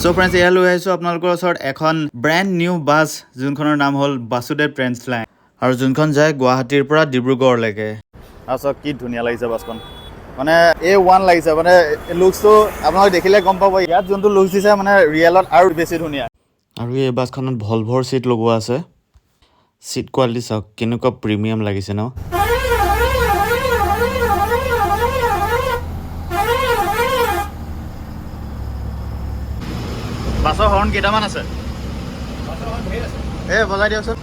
So friends এয়া লৈ আহিছোঁ আপোনালোকৰ ওচৰত এখন ব্ৰেণ্ড নিউ বাছ যোনখনৰ নাম হ'ল বাসুদেৱ ট্ৰেন্স লাইন আৰু যোনখন যায় গুৱাহাটীৰ পৰা ডিব্ৰুগড়লৈকে। আৰু চাওক কি ধুনীয়া লাগিছে বাছখন, মানে A1 লাগিছে, মানে লুকছটো আপোনালোকে দেখিলে গম পাব। ইয়াত যোনটো লুকছ দিছে মানে ৰিয়েলত আৰু বেছি ধুনীয়া। আৰু এই বাছখনত ভলভৰ চিট লগোৱা আছে। চিট কোৱালিটি চাওক কেনেকুৱা প্ৰিমিয়াম লাগিছে ন। বাছৰ হৰ্ণ কেইটামান আছে, বজাই দিয়কচোন।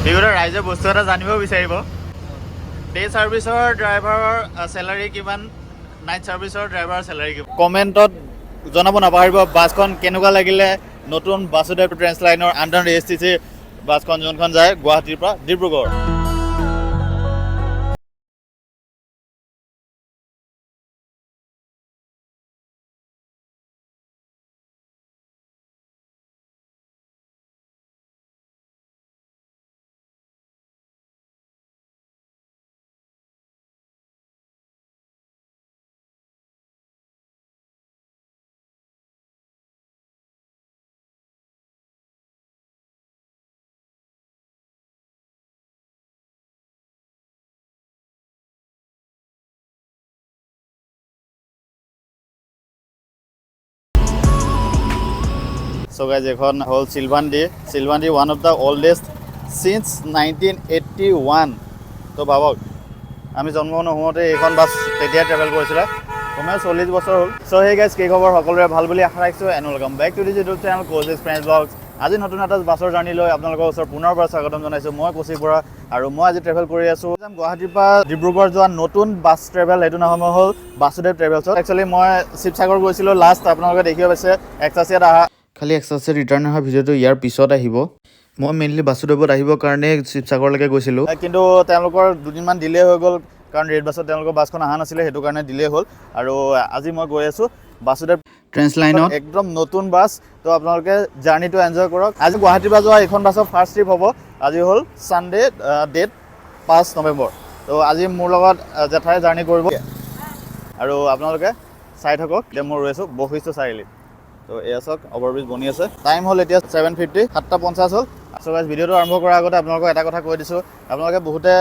বিহুতে ৰাইজে বস্তু এটা জানিব বিচাৰিব, ডে ছাৰ্ভিচৰ ড্ৰাইভাৰৰ চেলাৰী কিমান, নাইট ছাৰ্ভিচৰ ড্ৰাইভাৰৰ চেলাৰী কিমান। কমেণ্টত জনাব নাপাহৰিব বাছখন কেনেকুৱা লাগিলে। নতুন বাসুদেৱ ট্ৰেন্স লাইনৰ আণ্ডাৰ ASTC বাছখন যোনখন যায় গুৱাহাটীৰ পৰা ডিব্ৰুগড়। So guys, এখন হ'ল চিলভাণ্ডি ওৱান অফ দ্য অল্ডেষ্ট চিন্স 1981। তো ভাবক আমি জন্ম নহওঁতে এইখন বাছ তেতিয়া ট্ৰেভেল কৰিছিলে, কমেও 40 বছৰ হ'ল। চ' সেই গাইজ, কি খবৰ? সকলোৰে ভাল বুলি আশা ৰাখিছোঁ। And welcome back to this YouTube channel Kaushik friends blogs. আজি নতুন এটা বাছৰ জাৰ্ণি লৈ আপোনালোকৰ ওচৰত পুনৰ পৰা স্বাগতম জনাইছোঁ। মই কৌশিক বৰা আৰু মই আজি ট্ৰেভেল কৰি আছোঁ গুৱাহাটীৰ পৰা ডিব্ৰুগড় যোৱা নতুন বাছ ট্ৰেভেল। এইটো নাম হ'ল বাসুদেৱ ট্ৰেভেলছত। একচুৱেলি মই শিৱসাগৰ গৈছিলোঁ লাষ্ট, আপোনালোকে দেখিব পাইছে এক্সাচিয়াত অহা। খালি এক্সাচিয়াত ৰিটাৰ্ণ অহা ভিডিঅ'টো ইয়াৰ পিছত আহিব। মই মেইনলি বাসুদেৱত আহিবৰ কাৰণে শিৱসাগৰলৈকে গৈছিলোঁ, কিন্তু তেওঁলোকৰ দুদিনমান ডিলে হৈ গ'ল, কাৰণ ৰেড বাছত তেওঁলোকৰ বাছখন অহা নাছিলে, সেইটো কাৰণে ডিলে হ'ল। আৰু আজি মই গৈ আছোঁ বাসুদেৱ ট্ৰেন্স লাইনত, একদম নতুন বাছ। তো আপোনালোকে জাৰ্ণিটো এনজয় কৰক। আজি গুৱাহাটীৰ পৰা যোৱা এইখন বাছৰ ফাৰ্ষ্ট ট্ৰিপ হ'ব। আজি হ'ল ছানডে, ডেট 5 নৱেম্বৰ। তো আজি মোৰ লগত জেঠাই জাৰ্ণি কৰিব, আৰু আপোনালোকে চাই থাকক। এতিয়া মই ৰৈ আছোঁ বশিষ্ঠ চাৰিআলিত। তো এয়া চাওক অভাৰব্ৰিজ বনি আছে। টাইম হ'ল এতিয়া 7:50, 7:50 হ'ল। চ' গাইজ, ভিডিঅ'টো আৰম্ভ কৰাৰ আগতে আপোনালোকক এটা কথা কৈ দিছোঁ, আপোনালোকে বহুতে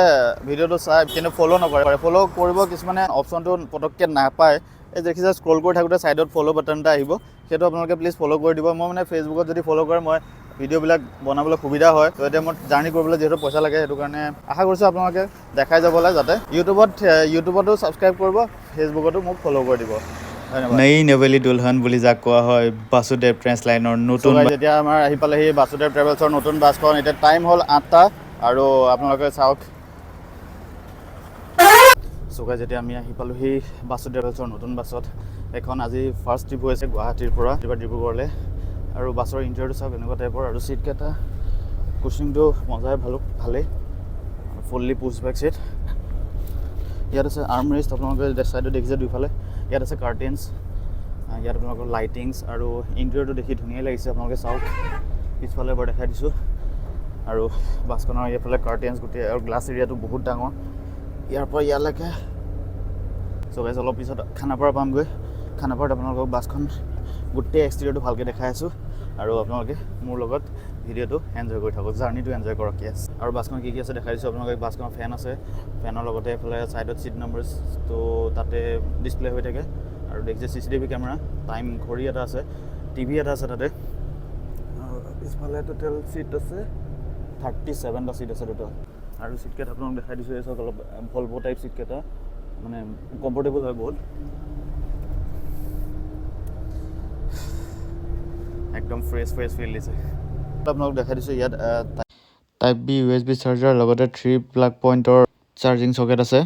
ভিডিঅ'টো চাই কিন্তু ফ'ল' নকৰে। ফ'ল' কৰিব কিছুমানে অপশ্যনটো পটককৈ নাপায়। এই দেখিছে স্ক্ৰল কৰি থাকোঁতে ছাইডত ফ'ল' বাটন এটা আহিব, সেইটো আপোনালোকে প্লিজ ফ'ল' কৰি দিব। মই মানে ফেচবুকত যদি ফ'ল' কৰে মই ভিডিঅ'বিলাক বনাবলৈ সুবিধা হয়। তো এতিয়া মই জাৰ্ণি কৰিবলৈ যিহেতু পইচা লাগে, সেইটো কাৰণে আশা কৰিছোঁ আপোনালোকে দেখাই যাবলৈ, যাতে ইউটিউবতো ছাবস্ক্ৰাইব কৰিব, ফেচবুকতো মোক ফ'ল' কৰি দিব। নই নভেলি দুলহন বুলি যাক কোৱা হয় বাসুদেৱ ট্ৰেন্স লাইনৰ নতুন। যেতিয়া আমাৰ আহি পালেহি বাসুদেৱ ট্ৰেভেলছৰ নতুন বাছখন। এতিয়া টাইম হ'ল 8টা, আৰু আপোনালোকে চাওক। চৌকাই যেতিয়া আমি আহি পালোঁহি বাসুদেৱ ট্ৰেভেলছৰ নতুন বাছত, এখন আজি ফাৰ্ষ্ট ট্ৰিপ হৈছে গুৱাহাটীৰ পৰা ডিব্ৰুগড়লৈ। আৰু বাছৰ ইণ্টেৰিয়ৰটো চাওক এনেকুৱা টাইপৰ, আৰু ছিটকেইটা কুশ্বিংটো মজাই ভালেই, ফুল্লি পুছ বেক ছিট। ইয়াত আছে আৰ্ম ৰেষ্ট, আপোনালোকে ছাইডত দেখিছে দুইফালে। ইয়াত আছে কাৰ্টেইনছ, ইয়াত আপোনালোকৰ লাইটিংছ, আৰু ইণ্টেৰিয়ৰটো দেখি ধুনীয়াই লাগিছে। আপোনালোকে চাওক, পিছফালে এবাৰ দেখাই দিছোঁ। আৰু বাছখনৰ এইফালে কাৰ্টেইনছ গোটেই, আৰু গ্লাছ এৰিয়াটো বহুত ডাঙৰ ইয়াৰ পৰা ইয়ালৈকে। চ' গাইজ, অলপ পিছত খানাপাৰা পামগৈ। খানাপাৰাত আপোনালোকক বাছখন গোটেই এক্সটেৰিয়ৰটো ভালকৈ দেখাই আছোঁ, আৰু আপোনালোকে মোৰ লগত ভিডিঅ'টো এনজয় কৰি থাকক, জাৰ্ণিটো এনজয় কৰক। ইয়েছ, আৰু বাছখন কি আছে দেখাই দিছোঁ আপোনালোকে। বাছখনৰ ফেন আছে, ফেনৰ লগতে এইফালে ছাইডত ছিট নাম্বাৰছ, তো তাতে ডিছপ্লে হৈ থাকে। আৰু দেখিছে CCTV কেমেৰা, টাইম ঘড়ী এটা আছে, টিভি এটা আছে তাতে। আৰু পিছফালে টোটেল ছিট আছে 37টা ছিট আছে টোটেল। আৰু ছিটকেইটা আপোনালোক দেখাই দিছোঁ, এই চাওক অলপ ভলভ' টাইপ ছিটকেইটা, মানে কমফৰ্টেবল হয় বহুত, একদম ফ্ৰেছ ফিল দিছে। আপোনালোক দেখাই দিছোঁ ইয়াত টাইপ B USB চাৰ্জাৰ, লগতে 3 প্লাগ পইণ্টৰ চাৰ্জিং চকেট আছে।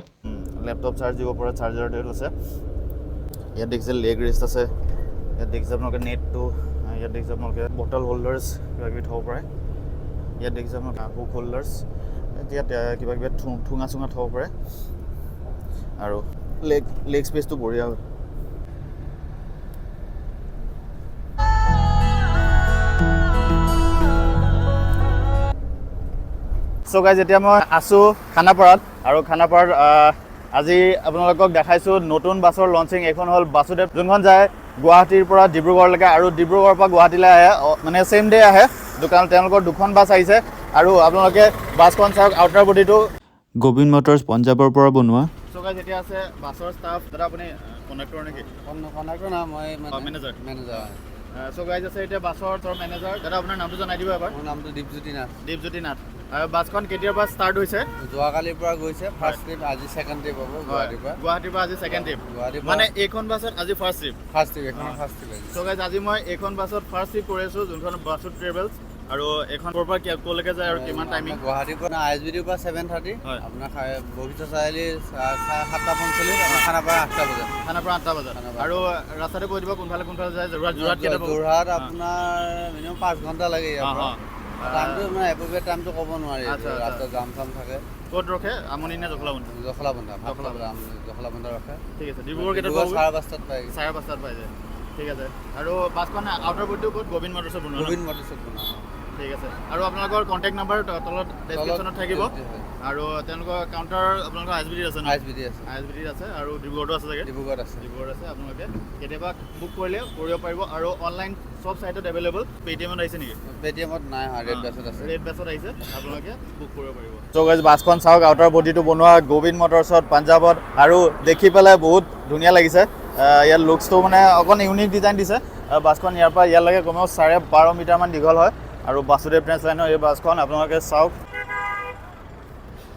লেপটপ চাৰ্জ দিব পৰা চাৰ্জাৰ টেল আছে। ইয়াত দেখিছে লেগ ৰেষ্ট আছে। ইয়াত দেখিছে আপোনালোকে নেটটো। ইয়াত দেখিছে আপোনালোকে বটল হোল্ডাৰ্ছ কিবাকিবি থ'ব পাৰে। ইয়াত দেখিছে আপোনালোকে হুক হোল্ডাৰ্ছ, ইয়াত কিবাকিবি ঠুঙা চুঙা থ'ব পাৰে। আৰু লেগ স্পেচটো বঢ়িয়া হয়। সো গাইজ এতিয়া মই আছোঁ খানাপাৰাত আৰু খানাপাৰাত আজি আপোনালোকক দেখাইছোঁ নতুন বাছৰ লঞ্চিং। এইখন হ'ল বাসুদেৱ, যোনখন যায় গুৱাহাটীৰ পৰা ডিব্ৰুগড়লৈকে আৰু ডিব্ৰুগড়ৰ পৰা গুৱাহাটীলৈ আহে, মানে ছেইম ডে আহে। তেওঁলোকৰ দুখন বাছ আহিছে আৰু আপোনালোকে বাছখন চাওক। আউটাৰ বডিটো গোবিন্দ মটৰ্ছ পঞ্জাৱৰ পৰা বনোৱা। সো গাইজ এতিয়া আছে বাছৰ ষ্টাফ। দাদা আপুনি কণ্ডাক্টৰ নেকি? কণ্ডাক্টৰ না, মই মেনেজাৰ। মেনেজাৰ। সো গাইজ আছে এতিয়া বাছৰ মেনেজাৰ। দাদা আপোনাৰ নামটো জনাই দিব এবাৰ। মোৰ নামটো দীপজ্যোতি নাথ। দীপজ্যোতি নাথ। আৰু বাছখন কেতিয়াৰ পৰা ষ্টাৰ্ট হৈছে? যোৱাকালিৰ পৰা গৈছে। ফাৰ্ষ্ট ট্ৰিপ, আজি ছেকেণ্ড ট্ৰিপ হ'ব গুৱাহাটীৰ পৰা। গুৱাহাটীৰ পৰা আজি ছেকেণ্ড ট্ৰিপ, গুৱাহাটীৰ মানে এইখন বাছত আজি ফাৰ্ষ্ট ট্ৰিপ। ফাৰ্ষ্ট ট্ৰিপ, এইখন ফাৰ্ষ্ট ট্ৰিপ। সো গাইজ আজি মই এইখন বাছত ফাৰ্ষ্ট ট্ৰিপ কৰি আছোঁ, যোনখন বাছুদ ট্ৰেভেলছ। আৰু এইখন ক'ৰ পৰা ক'লৈকে যায় আৰু কিমান টাইমিং? গুৱাহাটীৰ পৰা ISBDৰ পৰা 7:30, আপোনাৰ বশিষ্ঠ চাৰিআলি 7:45, আপোনাৰ খানাপাৰা 8টা বজাত। খানাপাৰা 8টা বজাত। আৰু ৰাস্তাতে কৈ দিব কোনফালে যায়। যোৰহাট আপোনাৰ মিনিমাম 5 ঘণ্টা লাগে ইয়াৰ পৰা। টাইমটো মানে এপ্ৰপ্ৰিয়েট টাইমটো ক'ব নোৱাৰি, ৰাস্তাত জাম চাম থাকে। ক'ত ৰখে? আমনি নে জখলাবন্ধা? জখলাবন্ধা ৰখে। ঠিক আছে। ডিব্ৰুগড় কেইটাত? 5:30 পাই। 5:30 পাই যায়। ঠিক আছে। আৰু বাছখন আউটাৰ বডিটো ক'ত? গোবিন্দ মটৰ্ছত বনোৱা? গোবিন্দ মটৰ্ছত বনোৱা। ঠিক আছে। আৰু আপোনালোকৰ কণ্টেক্ট নাম্বাৰ তলত ডেছক্ৰিপশ্যনত থাকিব। আৰু তেওঁলোকৰ কাউণ্টাৰ আপোনালোকৰ ISBD আছে ন? ISBD আছে আৰু ডিব্ৰুগড়তো আছে চাগে? ডিব্ৰুগড়ত আছে। আপোনালোকে কেতিয়াবা বুক কৰিলে কৰিব পাৰিব। আৰু অনলাইন চব চাইটত এভেইলেবল। পেটিএমত আহিছে নেকি? পেটিএমত নাই, ৰেড বাছত আছে। ৰেড বাছত আহিছে, আপোনালোকে বুক কৰিব পাৰিব। চ' গাইজ বাছখন চাওক, আউটাৰ বডিটো বনোৱা গোবিন্দ মটৰ্ছত পাঞ্জাৱত। আৰু দেখি পেলাই বহুত ধুনীয়া লাগিছে। ইয়াৰ লুকছটো মানে অকণ ইউনিক ডিজাইন দিছে। বাছখন ইয়াৰ পৰা ইয়ালৈকে কমেও 12.5 মিটাৰমান দীঘল হয়। আৰু বাসুদেৱ ট্ৰেন্স লাইনৰ এই বাছখন আপোনালোকে চাওক।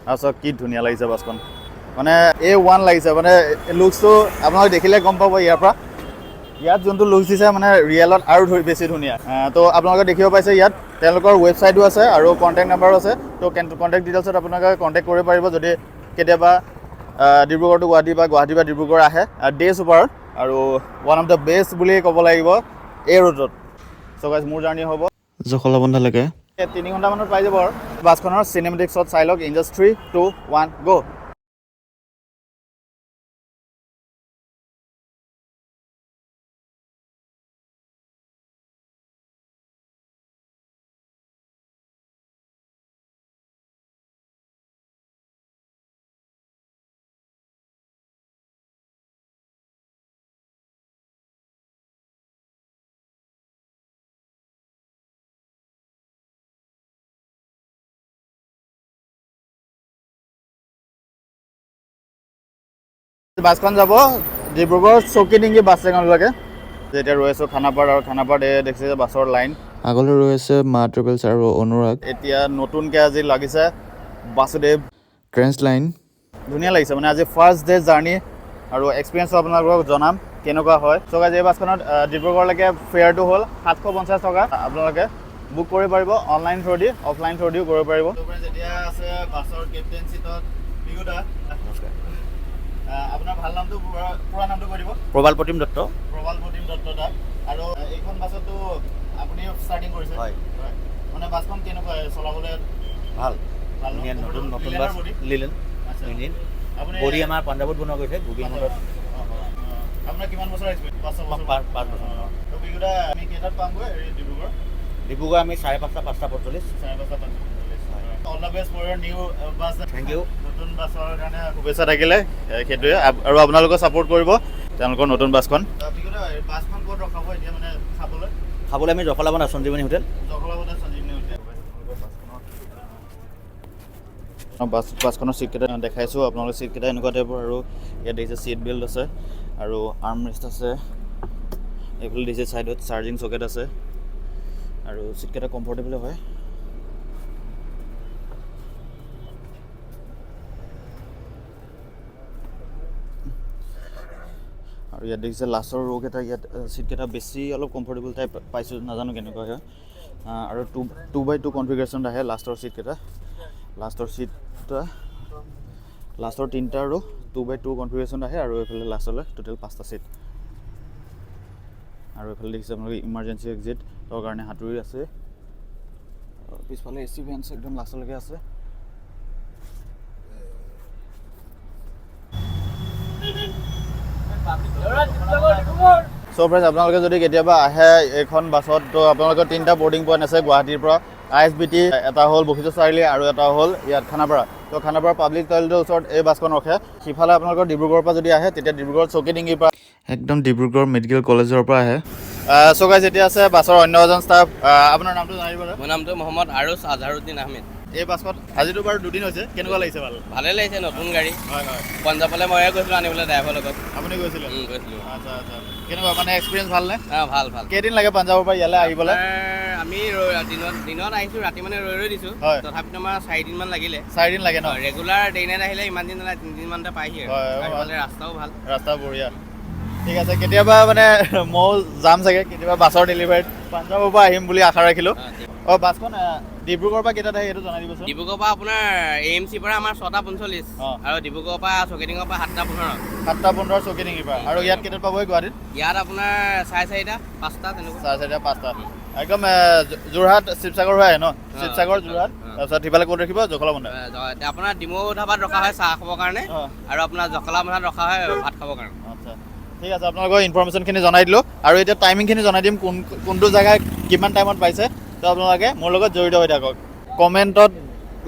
আৰু চাওক কি ধুনীয়া লাগিছে বাছখন, মানে A1 লাগিছে। মানে লুকছটো আপোনালোকে দেখিলে গম পাব। ইয়াত যোনটো লুকছ দিছে মানে ৰিয়েলত আৰু বেছি ধুনীয়া। তো আপোনালোকে দেখিব পাইছে ইয়াত তেওঁলোকৰ ৱেবছাইটো আছে আৰু কণ্টেক্ট নাম্বাৰো আছে। তো কণ্টেক্ট ডিটেইলছত আপোনালোকে কণ্টেক্ট কৰিব পাৰিব যদি কেতিয়াবা ডিব্ৰুগড় টু গুৱাহাটী বা গুৱাহাটী বা ডিব্ৰুগড় আহে ডে চুপাৰত। আৰু ওৱান অফ দ্য বেষ্ট বুলি ক'ব লাগিব এই ৰুটত। চ' গাইজ মোৰ জাৰ্ণি হ'ব জখলাবন্ধালৈকে 3 ঘণ্টামানত পাই যাব। আৰু বাছখনৰ চিনেমেটিক শ্বট চাই লওক। ইন জাষ্ট 3, 2, 1 গো। বাছখন যাব ডিব্ৰুগড় চৌকিডিঙ্গি বাছ ষ্টেণ্ডলৈকে। যেতিয়া ৰৈ আছোঁ খানাপাৰা, আৰু খানাপাৰাত দেখিছে যে বাছৰ লাইন আগলৈ ৰৈ আছে মা ট্ৰেভেলছ আৰু অনুৰাগ। এতিয়া নতুনকৈ আজি লাগিছে বাসুদেৱ ট্ৰেন্স লাইন। ধুনীয়া লাগিছে, মানে আজি ফাৰ্ষ্ট ডে জাৰ্ণি আৰু এক্সপিৰিয়েঞ্চটো আপোনালোকক জনাম কেনেকুৱা হয়। চ' গাইজ এই বাছখনত ডিব্ৰুগড়লৈকে ফেয়াৰটো হ'ল 750 টকা। আপোনালোকে বুক কৰিব পাৰিব অনলাইন থ্ৰু দি, অফলাইন থ্ৰু দিও কৰিব পাৰিব। যেতিয়া আছে বাছৰ কেপ্টেইন চিটত বিহুদা, আপোনাৰ ভাল নামটো পুৰা নামটো কৈ দিব। প্ৰবাল প্ৰতিম দত্ত। প্ৰবাল প্ৰতিম দত্ত দা। আৰু এইখন বাছতো আপুনি ষ্টাৰ্টিং কৰিছে? হয়। মানে বাছখন কেনেকুৱা চলাবলৈ? ভাল, নতুন বাছ লিলেন। আপুনি বডি আমাৰ পাঞ্জাৱত বনোৱা গৈছে গোবিন্দ মটৰ্ছ। আপোনাৰ কিমান বছৰ এক্সপিৰিয়েঞ্চ? 5 বছৰ। তো বিহুদা আমি কেইটাত পামগৈ ডিব্ৰুগড়? ডিব্ৰুগড় আমি 5:30, 5:45। 5:45। All the best for your new bus. Thank you. নতুন বাছৰ কাৰণে শুভেচ্ছা থাকিলে সেইটোৱে। আৰু আপোনালোকে ছাপোৰ্ট কৰিব তেওঁলোকৰ নতুন বাছখন। বাছখন ক'ত ৰখাব এতিয়া মানে খাবলৈ আমি জখলাবন্ধা সঞ্জীৱনী হোটেল। বাছখনৰ ছিটকেইটা দেখাইছোঁ আপোনালোকে। ছিটকেইটা এনেকুৱা টাইপৰ, আৰু ইয়াত দেখিছে ছিট বেল্ট আছে আৰু আৰ্ম ৰেষ্ট আছে। এইফালে দেখিছে ছাইডত চাৰ্জিং চকেট আছে আৰু ছিটকেইটা কমফৰ্টেবল হয়। আৰু ইয়াত দেখিছে লাষ্টৰ ৰ'কেইটা, ইয়াত ছিটকেইটা বেছি অলপ কমফৰ্টেবল টাইপ পাইছোঁ, নাজানো কেনেকুৱা হয়। আৰু 2x2 কনফিগাৰেশ্যনত আহে লাষ্টৰ ছিটকেইটা। লাষ্টৰ 3টা আৰু 2x2 কনফিগাৰেশ্যনত আহে। আৰু এইফালে লাষ্টলৈ টোটেল 5টা ছিট। আৰু এইফালে দেখিছে আপোনালোকে ইমাৰ্জেঞ্চি এক্সিটৰ কাৰণে হাতুৰি আছে। পিছফালে AC ভেণ্টছ একদম লাষ্টলৈকে আছে। চ' ফ্ৰেণ্ডছ, আপোনালোকে যদি কেতিয়াবা আহে এইখন বাছত, তো আপোনালোকৰ 3টা বৰ্ডিং পইণ্ট আছে গুৱাহাটীৰ পৰা ISBT, এটা হ'ল বশিষ্ঠ চাৰিআলি আৰু এটা হ'ল ইয়াত খানাপাৰা। তো খানাপাৰা পাব্লিক টয়লেটৰ ওচৰত এই বাছখন ৰখে। সিফালে আপোনালোকৰ ডিব্ৰুগড়ৰ পৰা যদি আহে তেতিয়া ডিব্ৰুগড় চৌকিডিঙ্গিৰ পৰা একদম ডিব্ৰুগড় মেডিকেল কলেজৰ পৰা আহে। চ' গাইজ এতিয়া আছে বাছৰ অন্য এজন ষ্টাফ। আপোনাৰ নামটো জানিব? মোৰ নামটো মহম্মদ আৰুছ আজহাৰুদ্দিন আহমেদ। এই বাছখন আজিতো বাৰু দুদিন হৈছে, কেনেকুৱা লাগিছে? ভাল, ভালে লাগিছে, নতুন গাড়ী। হয় হয়। পঞ্জাৱলৈ ময়ে গৈছিলোঁ আনিবলৈ ড্ৰাইভাৰৰ লগত। আপুনি গৈছিলে? গৈছিলোঁ। আচ্ছা আচ্ছা, কেনেকুৱা মানে এক্সপিৰিয়েঞ্চ ভালনে? ভাল ভাল। কেইদিন লাগে পাঞ্জাৱৰ পৰা ইয়ালৈ আহিবলৈ? আমি দিনত আহিছোঁ, ৰাতি মানে ৰৈ দিছোঁ। হয়। তথাপিতো আমাৰ 4 দিনমান লাগিলে। 4 দিন লাগে ন? ৰেগুলাৰ ডে নাইট আহিলে ইমান দিন নালাগে, 3 দিনমানতে পাইহি আৰু। হয়, ৰাস্তাও ভাল। ৰাস্তা বঢ়িয়া। ঠিক আছে, কেতিয়াবা মানে ময়ো যাম চাগে কেতিয়াবা বাছৰ ডেলিভাৰীত। পাঞ্জাৱৰ পৰা আহিম বুলি আশা ৰাখিলোঁ। বাছখন ডিব্ৰুগড়ৰ পৰা কেইটাত আহে এইটো জনাই দিবচোন। ডিব্ৰুগড়ৰ পৰা আপোনাৰ AMCৰ পৰা আমাৰ 6:45 আৰু ডিব্ৰুগড়ৰ পৰা চৌকিডিঙ্গিৰ পৰা 7:15। 7:15 চৌকিডিঙ্গিৰ পৰা। আৰু ইয়াত কেইটাত পাবহি গুৱাহাটীত? ইয়াত আপোনাৰ 4:30, 5টা তেনেকুৱা। 4:30, 5টা। একদম যোৰহাট শিৱসাগৰ হৈ আহে ন? শিৱসাগৰ যোৰহাট, তাৰপিছত সিফালে ক'ত ৰখিব? জখলা বন্ধা। আপোনাৰ ডিমৌ ধাবাত ৰখা হয় চাহ খাবৰ কাৰণে, আৰু আপোনাৰ জখলা বন্ধাত ৰখা হয় ভাত খাবৰ কাৰণে। আচ্ছা, ঠিক আছে, আপোনালোকৰ ইনফৰমেশ্যনখিনি জনাই দিলোঁ। আৰু এতিয়া টাইমিংখিনি জনাই দিম, কোনটো জেগাত কিমান টাইমত পাইছে। তো আপোনালোকে মোৰ লগত জড়িত হৈ থাকক। কমেণ্টত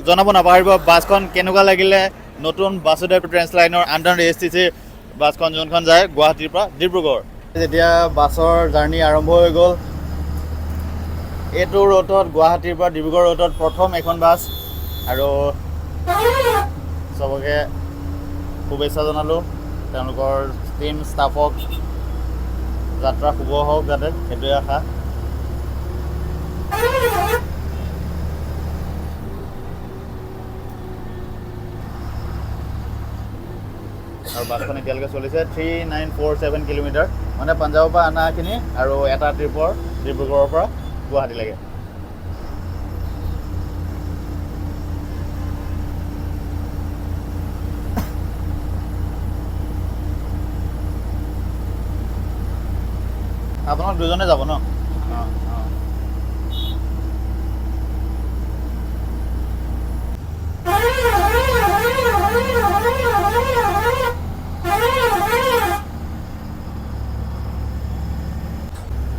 জনাব নাপাহৰিব বাছখন কেনেকুৱা লাগিলে। নতুন বাসুদেৱ ট্ৰেন্স লাইনৰ আণ্ডাৰ ASTC বাছখন যোনখন যায় গুৱাহাটীৰ পৰা ডিব্ৰুগড়। যেতিয়া বাছৰ জাৰ্ণি আৰম্ভ হৈ গ'ল, এইটো ৰুটত গুৱাহাটীৰ পৰা ডিব্ৰুগড় ৰুটত প্ৰথম এখন বাছ। আৰু চবকে শুভেচ্ছা জনালোঁ, তেওঁলোকৰ টিম ষ্টাফক যাত্ৰা শুভ হওক যাতে, সেইটোৱে আশা। আৰু বাছখন এতিয়ালৈকে চলিছে 3947 কিলোমিটাৰ, মানে পাঞ্জাৱৰ পৰা অনাখিনি আৰু এটা ট্ৰিপৰ ডিব্ৰুগড়ৰ পৰা গুৱাহাটীলৈকে। আপোনালোক দুজনে যাব ন? অঁ অঁ।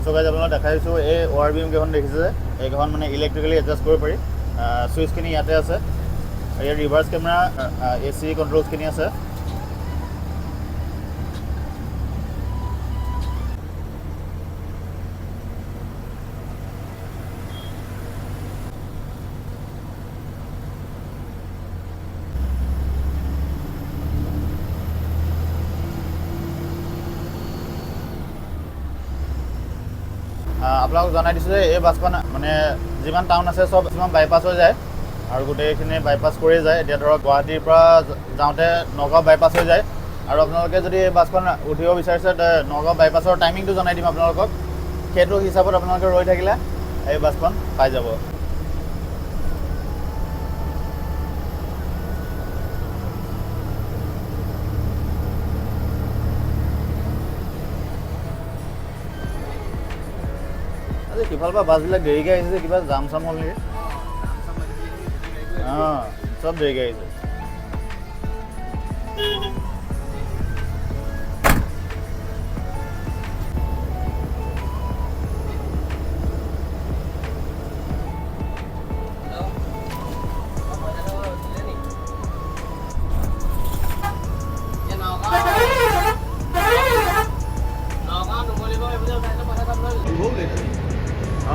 চ' গাইজ আপোনালোক দেখাইছোঁ এই ORBM কেইখন দেখিছে যে, এইকেইখন মানে ইলেক্ট্ৰিকেলি এডজাষ্ট কৰিব পাৰি। চুইচখিনি ইয়াতে আছে। ইয়াৰ ৰিভাৰ্ছ কেমেৰা, AC কণ্ট্ৰলছখিনি আছে। আপোনালোকক জনাই দিছোঁ যে এই বাছখন মানে যিমান টাউন আছে চব কিছুমান বাইপাছ হৈ যায়, আৰু গোটেইখিনি বাইপাছ কৰিয়ে যায়। এতিয়া ধৰক গুৱাহাটীৰ পৰা যাওঁতে নগাঁও বাইপাছ হৈ যায়। আৰু আপোনালোকে যদি এই বাছখন উঠিব বিচাৰিছে, নগাঁও বাইপাছৰ টাইমিংটো জনাই দিম আপোনালোকক। সেইটো হিচাপত আপোনালোকে ৰৈ থাকিলে এই বাছখন পাই যাব। সিফালৰ পৰা বাছবিলাক দেৰিকৈ আহিছে যে, কিবা জাম চাম হ'ল নেকি? অঁ, চব দেৰিকৈ আহিছে।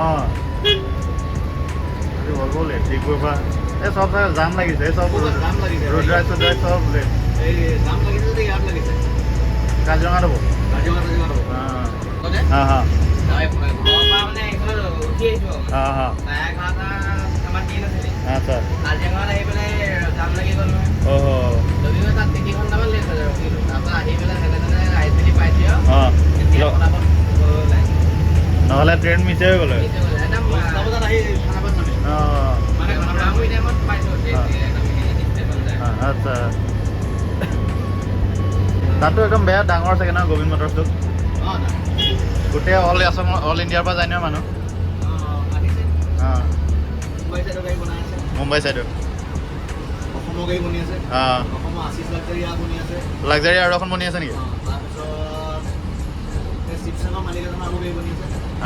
অঁ, হ'ব লেট ঠিক কৰিব। এই চব জাম লাগিছে, এই চব ৰুদ্ৰাজ চুদ্ৰাজ চব লেট। কাজিৰঙাত হ'ব? অঁ অঁ আচ্ছা। নহ'লে ট্ৰেইন মিছ হৈ গ'লে। আচ্ছা, তাতো একদম বেয়া ডাঙৰ চাগে ন গোবিন্দ মটৰ্ছটো? গোটেই অল ইণ্ডিয়াৰ পৰা যায় ন মানুহ? অঁ, মুম্বাই চাইডত লাক্সাৰী আৰু এখন বনি আছে নেকি?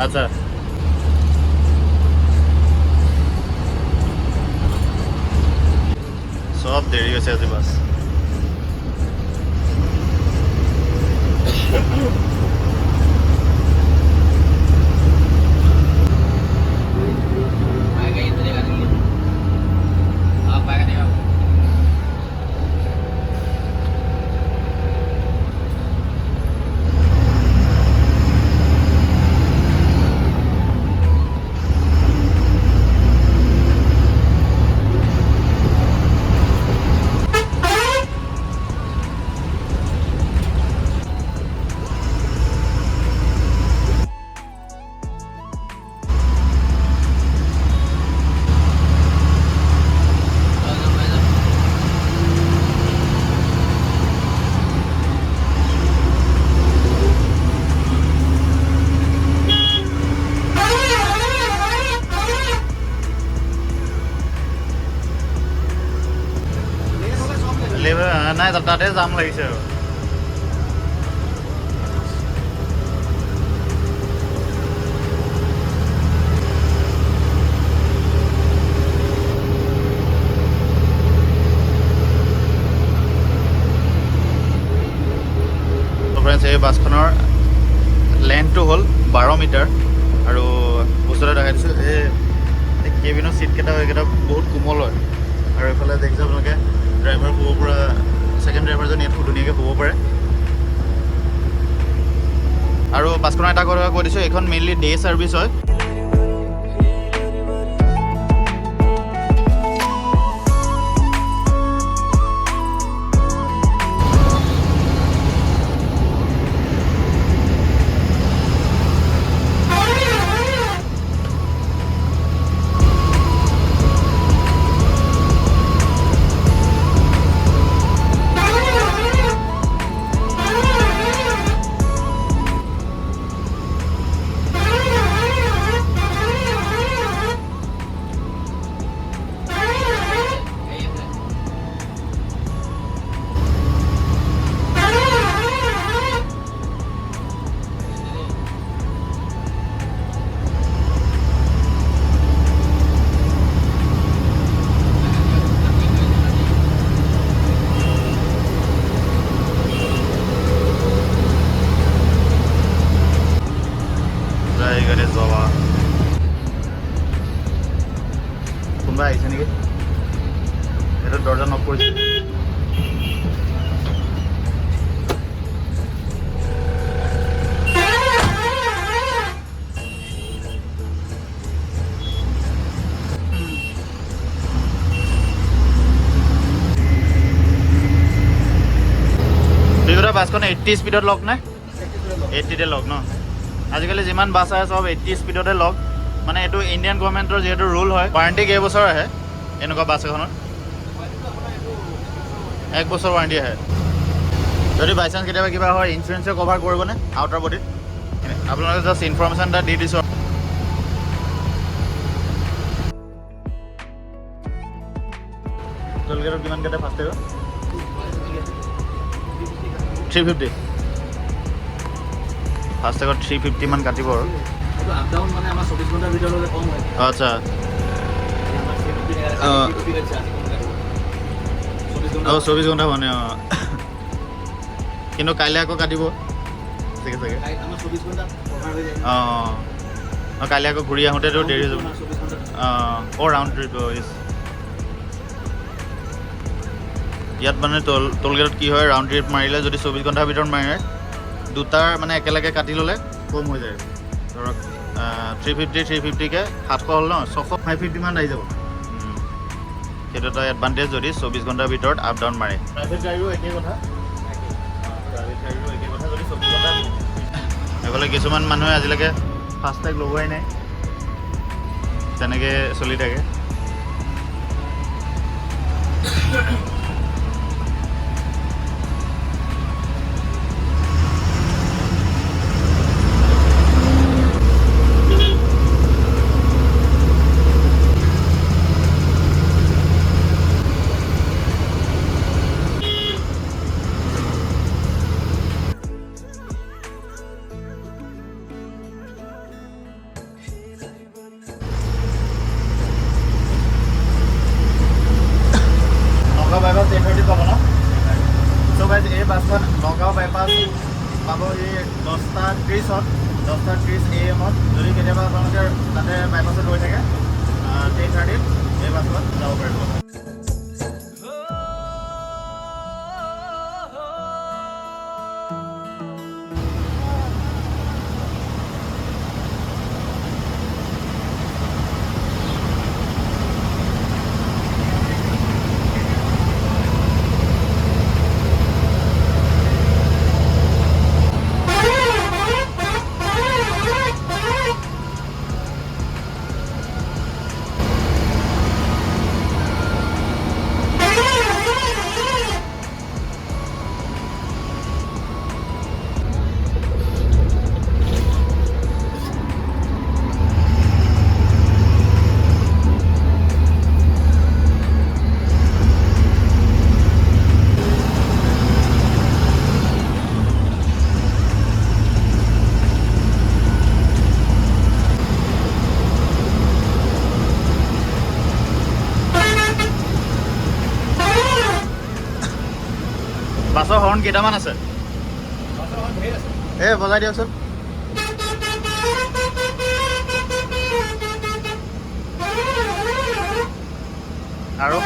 আচ্ছা, চব দেৰি হৈছে আজি বাছ। নাই তাতে যাম লাগিছে আৰু এই বাছখনৰ লেন্থটো হ'ল 12 মিটাৰ আৰু বস্তুটো দেখাই দিছোঁ এই কেবিনৰ ছিটকেইটা এইকেইটা বহুত কোমল হয় আৰু এইফালে দেখিছে আপোনালোকে ড্ৰাইভাৰ শুব পৰা ছেকেণ্ড ড্ৰাইভাৰজন ইয়াত ধুনীয়াকৈ শুব পাৰে। আৰু বাছখনৰ এটা কথা কৈ দিছোঁ, এইখন মেইনলি ডে ছাৰ্ভিচ হয়। কোনোবা আহিছে নেকি? এইটো দৰ্জা নক কৰিছে। বাছখন 80 স্পীডত লক নাই? 80তে লক ন? আজিকালি যিমান বাছ আহে চব 80 স্পীডতে লক। মানে এইটো ইণ্ডিয়ান গভৰ্ণমেণ্টৰ যিহেতু ৰুল হয়। ৱাৰেণ্টি কেইবছৰ আহে এনেকুৱা বাছ এখনৰ? 1 বছৰ ৱাৰেণ্টি আহে। যদি বাই চান্স কেতিয়াবা কিবা হয় ইঞ্চুৰেঞ্চে কভাৰ কৰিবনে আউটাৰ বডিত? আপোনালোকে জাষ্ট ইনফৰ্মেশ্যন এটা দি দিছোঁ। টোলগেটত কিমান কেইটা ফাষ্ট টাইগৰ? 350 ফাষ্ট টাইগত 350 মান কাটিব আৰু। আচ্ছা অঁ 24 ঘণ্টা মানে অঁ, কিন্তু কাইলৈ আকৌ কাটিব চাগে চাগে। অঁ কাইলৈ আকৌ ঘূৰি আহোঁতেতো দেৰি হৈ যাব। অঁ ৰাউণ্ড ট্ৰিপ ইছ। ইয়াত মানে টোলগেটত কি হয়, ৰাউণ্ড ট্ৰিপ মাৰিলে যদি 24 ঘণ্টাৰ ভিতৰত মাৰে দুটাৰ মানে একেলগে কাটি ল'লে কম হৈ যায়। ধৰক 350কে 700 হ'ল ন, 600 550 মান আহি যাব। সেইটো এটা এডভান্টেজ যদি 24 ঘণ্টাৰ ভিতৰত আপ ডাউন মাৰে। প্ৰাইভেট গাড়ীৰো একেই কথা, যদি 24 ঘণ্টা। এইফালে কিছুমান মানুহে আজিলৈকে ফাষ্ট টেগ লগোৱাই নাই, তেনেকৈ চলি থাকে। পাব ন চ' গাইজ এই বাছখন নগাঁও বাইপাছ পাব এই 10:30 10:30 AM যদি কেতিয়াবা আপোনালোকে তাতে বাইপাছত ৰৈ থাকে 10:30 এই বাছখন যাব পাৰিব বাছৰ হৰ্ণ কেইটামান আছে এই বজাই দিয়কচোন আৰু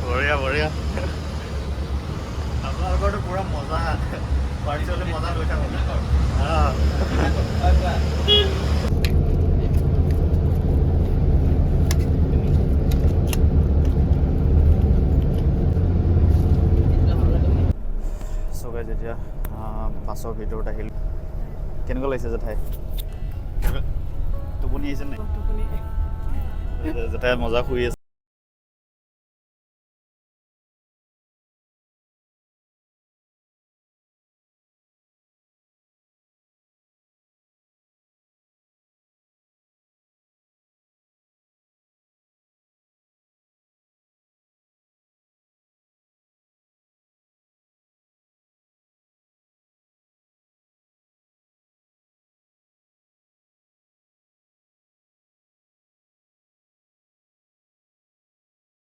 বঢ়িয়া বঢ়িয়া আপোনালোকৰতো পুৰা মজা পাৰিছলে মজা লৈ থাকক চগাই যেতিয়া বাছৰ ভিতৰত আহিল কেনেকুৱা লাগিছে জেঠাই টোপনি আহিছে নাই জেঠাই মজা শুই আছে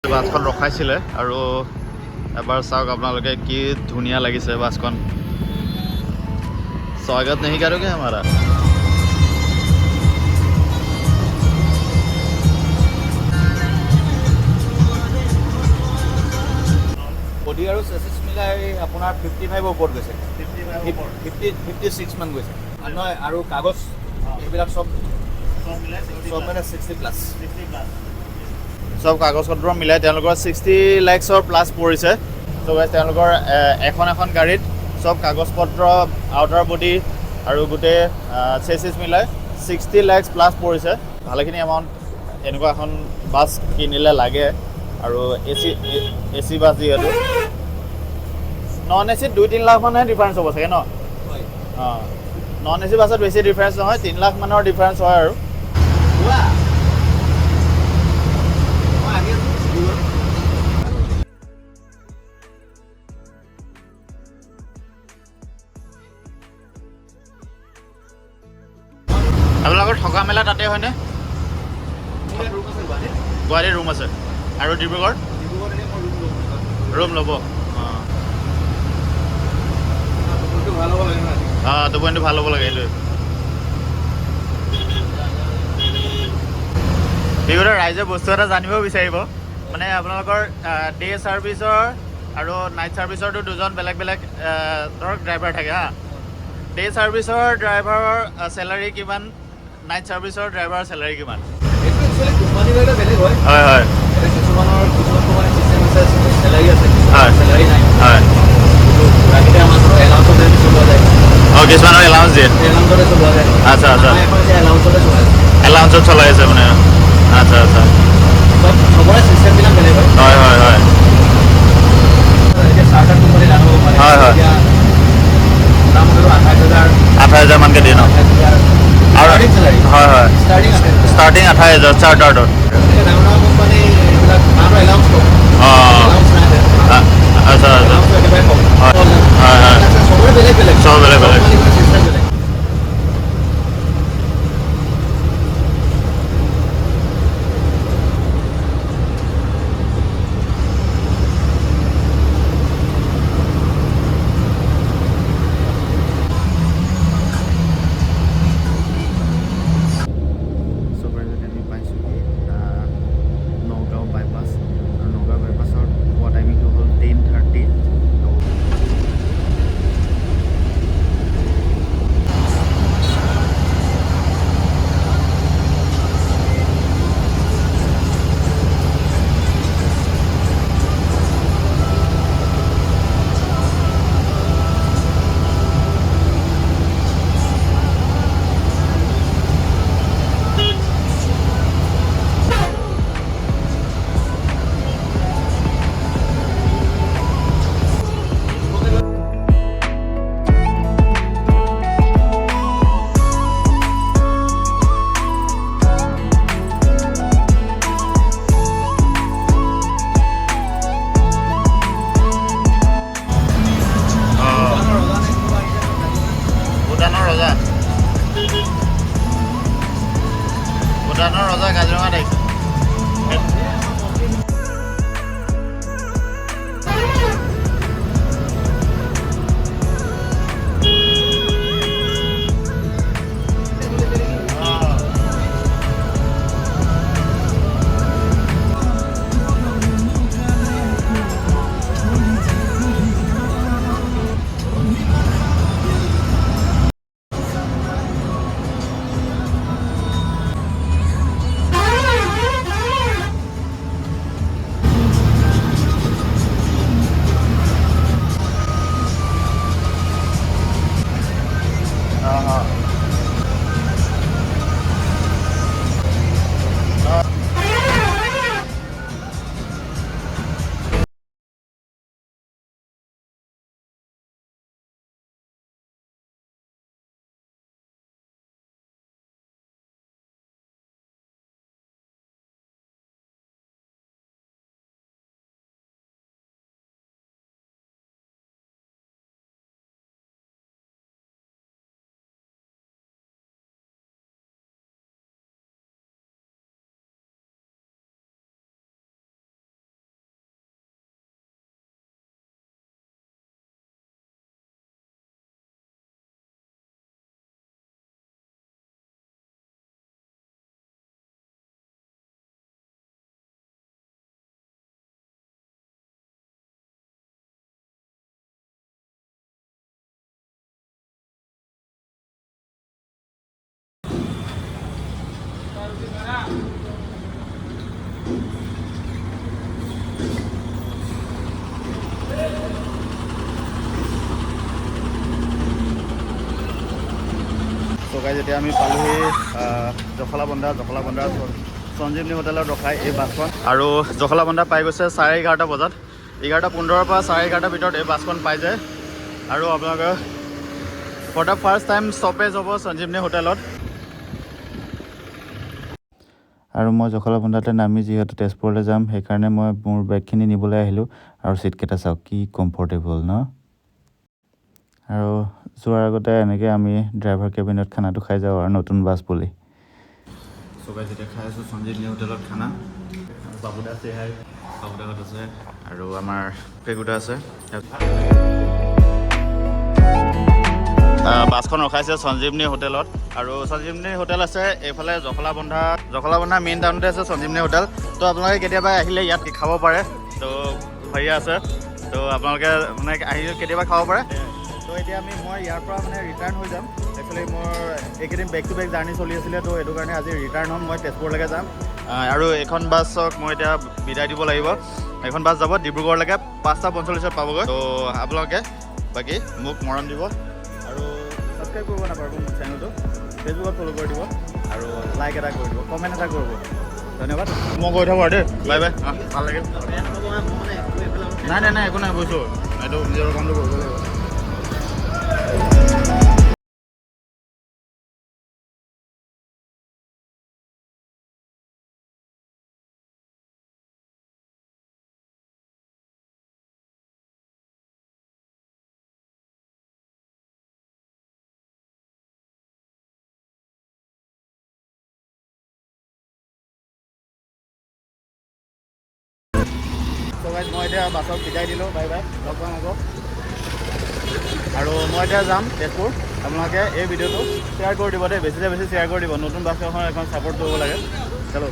বাছখন ৰখাইছিলে আৰু এবাৰ চাওক আপোনালোকে কি ধুনীয়া লাগিছে বাছখন স্বাগত नहीं करोगे हमारा বডি আৰু চেচিছ মিলাই আপোনাৰ 55 ওপৰত গৈছে 56 মান গৈছে নহয় আৰু কাগজ এইবিলাক চব মানে 60 প্লাছ চব কাগজ পত্ৰ মিলাই তেওঁলোকৰ 60 লাখৰ প্লাছ পৰিছে ত' তেওঁলোকৰ এখন গাড়ীত চব কাগজ পত্ৰ আউটাৰ বডি আৰু গোটেই চেচিছ মিলাই 60 লাখ প্লাছ পৰিছে ভালেখিনি এমাউণ্ট এনেকুৱা এখন বাছ কিনিলে লাগে আৰু এচি বাছ যিহেতু নন এচিত 2-3 লাখ মানহে ডিফাৰেঞ্চ হ'ব চাগে ন অঁ নন এচি বাছত বেছি ডিফাৰেঞ্চ নহয় 3 লাখ মানৰ ডিফাৰেঞ্চ হয় আৰু আপোনালোকৰ থকা মেলা তাতে হয়নে গুৱাহাটীৰ ৰুম আছে আৰু ডিব্ৰুগড় ৰুম ল'ব অঁ টোপনিটো ভাল হ'ব লাগে এইটোৱে বিহুতে ৰাইজে বস্তু এটা জানিব বিচাৰিব মানে আপোনালোকৰ ডে ছাৰ্ভিচৰ আৰু নাইট ছাৰ্ভিচৰটো দুজন বেলেগ বেলেগ ধৰক ড্ৰাইভাৰ থাকে হা ডে ছাৰ্ভিচৰ ড্ৰাইভাৰৰ চেলাৰী কিমান নাইট ছাৰ্ভিচৰ ড্ৰাইভাৰৰ চেলাৰী কিমান? এইটো একচুৱেলি কোম্পানী ৱাইজ বেলেগ হয়। হয় কিছুমানৰ কোম্পানী চিষ্টেম আছে, চেলাৰী আছে, হয়। চেলাৰী নাই। হয় ৰাতিতে আমাৰ এলাউঞ্চতে চলোৱা যায়। কিছুমানৰ এলাউঞ্চ দিয়ে। এলাউঞ্চতে চলোৱা যায়। আচ্ছা আমাৰ এখন এতিয়া এলাউঞ্চতে চলাই আছে। এলাউঞ্চত চলাই আছে মানে। আচ্ছা চবৰে চিষ্টেমবিলাক বেলেগ হয়। হয় এতিয়া ষ্টাৰ্টআপ কোম্পানী ডাঙৰ হ'ব পাৰে। হয়। এতিয়া মোটামুটি 28,000 মানকৈ দিয়ে ন? আৰু চেলাৰী হয় ষ্টাৰ্টিং 28,000 চাৰ্টাৰ্ডত। ডাঙৰ ডাঙৰ কোম্পানী এইবিলাক তাহাঁতৰ এলাউঞ্চ কম। এলাউঞ্চ নাই যে। আচ্ছা এলাউঞ্চটো একেবাৰে কম। হয় চবৰে বেলেগ বেলেগ। চব বেলেগ বেলেগ। চিষ্টেম বেলেগ। আমি পাইছোঁহি নগাঁও বাইপাছ আৰু নগাঁও বাইপাছৰ পোৱা টাইমিংটো হ'ল 10:30। ভূটানৰ ৰজা কাজিৰঙাত আহিছে। যেতিয়া আমি পালোহি জখলাবন্ধা সঞ্জীৱনী হোটেলত ৰখাই এই বাছখন, আৰু জখলাবন্ধা পাই গৈছে 11:30 বজাত। 11:15 পৰা 11:30 ভিতৰত এই বাছখন পাই যায়। আৰু আপোনালোকে for the first time stoppage হ'ব সঞ্জীৱনী হোটেলত। আৰু মই জখলাবন্ধাতে নামি যিহেতু তেজপুৰলৈ যাম, সেইকাৰণে মই মোৰ বেগখিনি নিবলৈ আহিলোঁ। আৰু ছিটকেইটা চাওক কি কমফৰ্টেবল ন। আৰু যোৱাৰ আগতে এনেকৈ আমি ড্ৰাইভাৰ কেবিনত খানাটো খাই যাওঁ আৰু নতুন বাছ বুলি। চবাই যেতিয়া খাই আছোঁ সঞ্জীৱনী হোটেলত খানা। বাবুদা আছে, হাই বাবুদাহঁত আছে আৰু আমাৰ পেগুদা আছে। বাছখন ৰখাইছে সঞ্জীৱনী হোটেলত, আৰু সঞ্জীৱনী হোটেল আছে এইফালে জখলাবন্ধা মেইন টাউনতে আছে সঞ্জীৱনী হোটেল। তো আপোনালোকে কেতিয়াবা আহিলে ইয়াত খাব পাৰে। তো হেৰি আছে, তো আপোনালোকে মানে আহি কেতিয়াবা খাব পাৰে। তো এতিয়া মই ইয়াৰ পৰা ৰিটাৰ্ণ হৈ যাম। একচুৱেলি মোৰ এইকেইদিন বেক টু বেক জাৰ্ণি চলি আছিলে তো সেইটো কাৰণে আজি ৰিটাৰ্ণ হ'ম মই তেজপুৰলৈকে যাম আৰু এইখন বাছক মই এতিয়া বিদায় দিব লাগিব এইখন বাছ যাব ডিব্ৰুগড়লৈকে 5:45 পাবগৈ তো আপোনালোকে বাকী মোক মৰম দিব আৰু ছাবস্ক্ৰাইব কৰিব নাপাহৰিব মোৰ চেনেলটো ফেচবুকত ফ'ল' কৰি দিব আৰু লাইক এটা কৰি দিব কমেণ্ট এটা কৰিব ধন্যবাদ মই গৈ থাকোঁ আৰু দেই বাই বাই ভাল লাগিল নাই একো নাই গৈছোঁ এইটো নিজৰ কামটো কৰিব লাগিব তো গাইজ মই এতিয়া বাছক বিদায় দিলোঁ বাই বাই লগ পাম আকৌ আৰু মই এতিয়া যাম তেজপুৰ আপোনালোকে এই ভিডিঅ'টো শ্বেয়াৰ কৰি দিব দেই বেছিতে বেছি শ্বেয়াৰ কৰি দিব নতুন বাছ এখন ছাপোৰ্ট কৰিব লাগে চলো